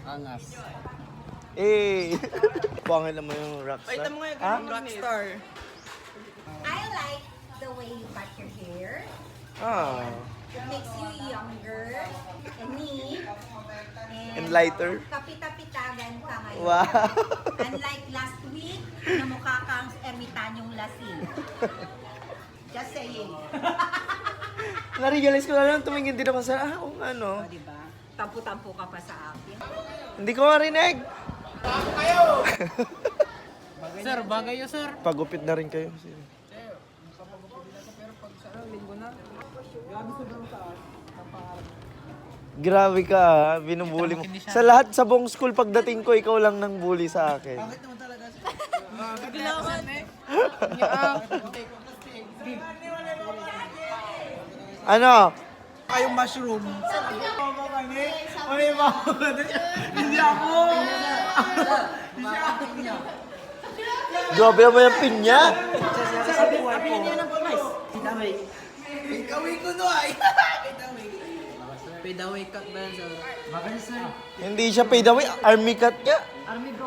Angas. Eh. Pangil naman yung rockstar. Pakita mo nga yung rockstar. I like the way you cut your hair. Ah. It makes you younger and me. And lighter. Kapita-pitagan ka ngayon. Wow. Unlike last week, na mukha kang ermitanyong lasing. Just saying. Na-realize ko na lang, tumingin din ako sa, kung ano. O, diba? Tampu-tampu ka pa sa akin. Hindi ko marinig. Sir, bagay yun, sir. Pagupit na rin kayo. Grabe ka ha, binubuli mo. Sa lahat sa buong school pagdating ko, ikaw lang nang bully sa akin. Bakit naman talaga siya? Kailangan eh. Ano? Kayong mushroom. Hindi ako. Grabe naman yung pinya. Sabi niya ng pamay. Pidaway ko no ay. Pidaway cut ba yan sir? Bakit sir? Hindi siya paid away, army cut niya. Army bro.